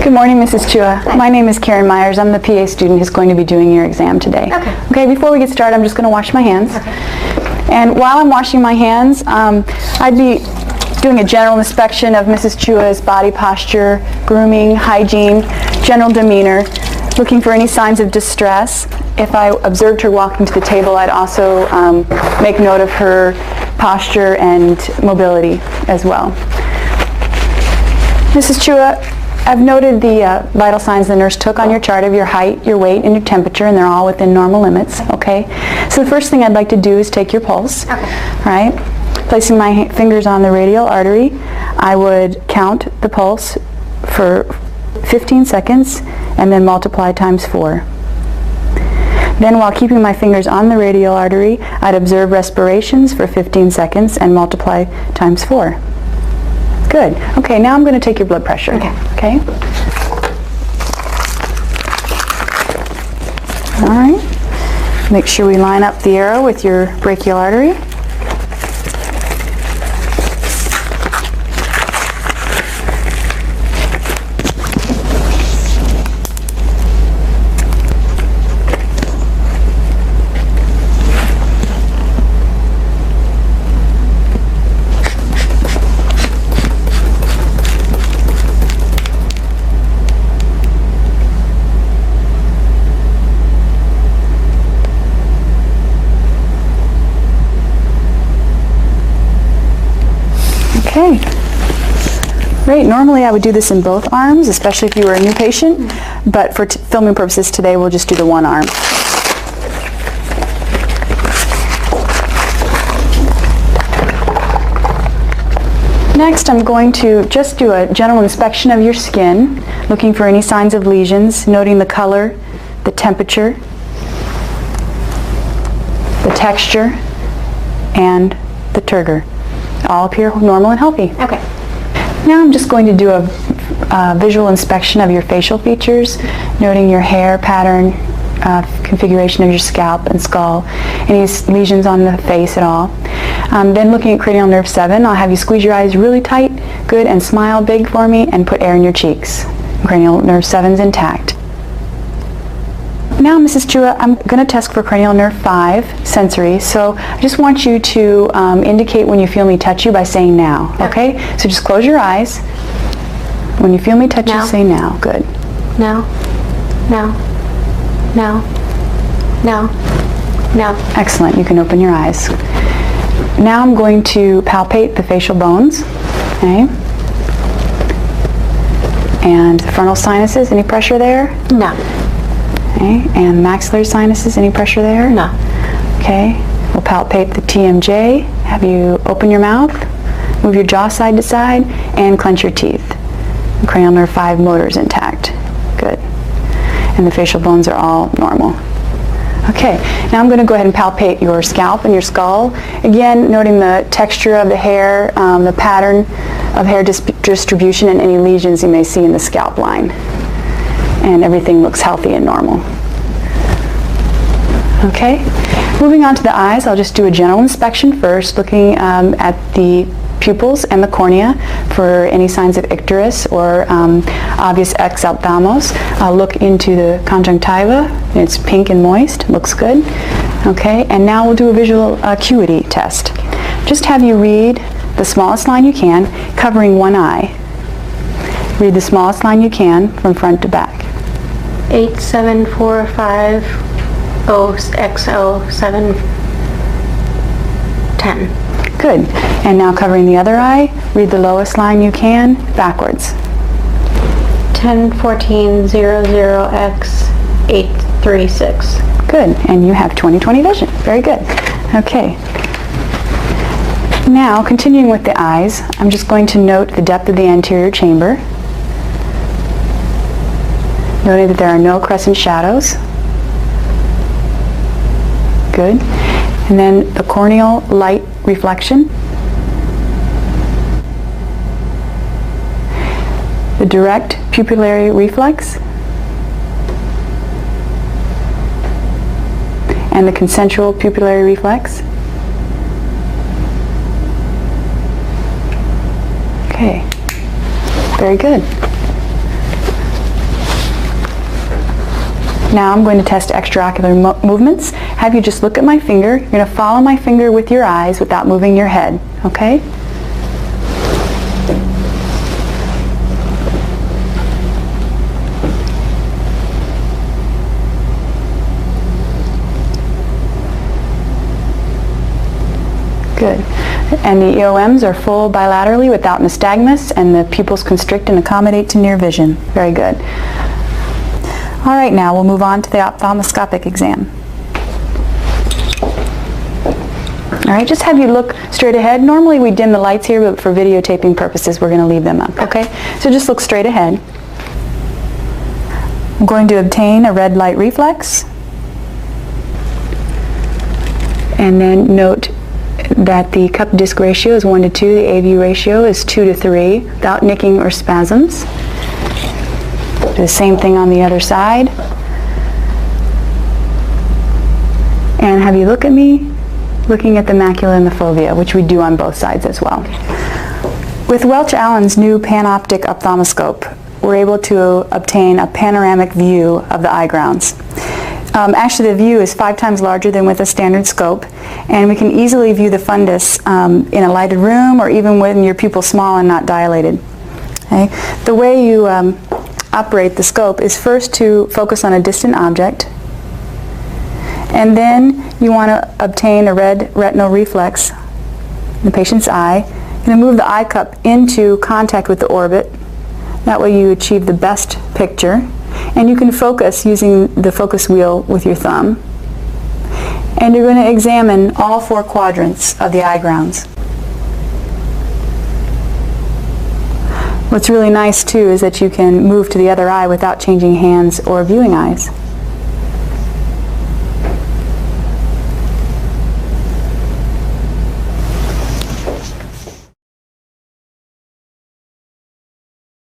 Good morning, Mrs. Chua. Hi. My name is Karen Myers. I'm the PA student who's going to be doing your exam today. Okay, before we get started, I'm just going to wash my hands. And while I'm washing my hands, I'd be doing a general inspection of Mrs. Chua's body posture, grooming, hygiene, general demeanor, looking for any signs of distress. If I observed her walking to the table, I'd also make note of her posture and mobility as well. Mrs. Chua, I've noted the vital signs the nurse took on your chart of your height, your weight, and your temperature, and they're all within normal limits, okay? So the first thing I'd like to do is take your pulse, all right? Placing my fingers on the radial artery, I would count the pulse for 15 seconds and then multiply times 4. Then while keeping my fingers on the radial artery, I'd observe respirations for 15 seconds and multiply times 4. Good. Okay, now I'm going to take your blood pressure. Okay? All right. Make sure we line up the arrow with your brachial artery. Okay. Great. Normally I would do this in both arms, especially if you were a new patient, but for filming purposes today we'll just do the one arm. Next I'm going to just do a general inspection of your skin, looking for any signs of lesions, noting the color, the temperature, the texture, and the turgor. All appear normal and healthy. Okay. Now I'm just going to do a visual inspection of your facial features, noting your hair pattern, configuration of your scalp and skull, any lesions on the face at all. Then looking at cranial nerve 7, I'll have you squeeze your eyes really tight, good, and smile big for me, and put air in your cheeks. Cranial nerve 7's intact. Now, Mrs. Chua, I'm going to test for cranial nerve 5, sensory, so I just want you to indicate when you feel me touch you by saying now, okay? So just close your eyes. When you feel me touch you, say now. Good. Now. Now. Now. Now. Now. Excellent. You can open your eyes. Now I'm going to palpate the facial bones, okay? And the frontal sinuses, any pressure there? No. Okay, and maxillary sinuses, any pressure there? No. Okay, we'll palpate the TMJ. Have you open your mouth, move your jaw side to side, and clench your teeth. The cranial nerve 5 motor is intact. Good. And the facial bones are all normal. Okay, now I'm going to go ahead and palpate your scalp and your skull. Again, noting the texture of the hair, the pattern of hair distribution, and any lesions you may see in the scalp line. And everything looks healthy and normal. Okay, moving on to the eyes, I'll just do a general inspection first, looking at the pupils and the cornea for any signs of icterus or obvious exophthalmos. I'll look into the conjunctiva. It's pink and moist, looks good. Okay, and now we'll do a visual acuity test. Just have you read the smallest line you can, covering one eye. Read the smallest line you can from front to back. 8745 XO 710. Good. And now covering the other eye, read the lowest line you can backwards. 101400X 836. Good. And you have 20/20 vision. Very good. Okay. Now, continuing with the eyes, I'm just going to note the depth of the anterior chamber, noting that there are no crescent shadows. Good. And then the corneal light reflection, the direct pupillary reflex, and the concentric pupillary reflex. Okay, very good. Now I'm going to test extraocular movements. Have you just look at my finger. You're going to follow my finger with your eyes without moving your head, okay? Good. And the EOMs are full bilaterally without nystagmus, and the pupils constrict and accommodate to near vision. Very good. All right, now we'll move on to the ophthalmoscopic exam. All right, just have you look straight ahead. Normally we dim the lights here, but for videotaping purposes we're going to leave them up, okay? So just look straight ahead. I'm going to obtain a red light reflex. And then note that the cup-disc ratio is 1 to 2, the AV ratio is 2 to 3, without nicking or spasms. Do the same thing on the other side. And have you look at me, looking at the macula and the fovea, which we do on both sides as well. With Welch-Allen's new Panoptic ophthalmoscope, we're able to obtain a panoramic view of the eye grounds. Actually, the view is 5 times larger than with a standard scope, and we can easily view the fundus in a lighted room or even when your pupil's small and not dilated. Okay? The way you operate the scope is first to focus on a distant object, and then you want to obtain a red retinal reflex in the patient's eye. You're going to move the eye cup into contact with the orbit. That way you achieve the best picture. And you can focus using the focus wheel with your thumb. And you're going to examine all 4 quadrants of the eye grounds. What's really nice too is that you can move to the other eye without changing hands or viewing eyes.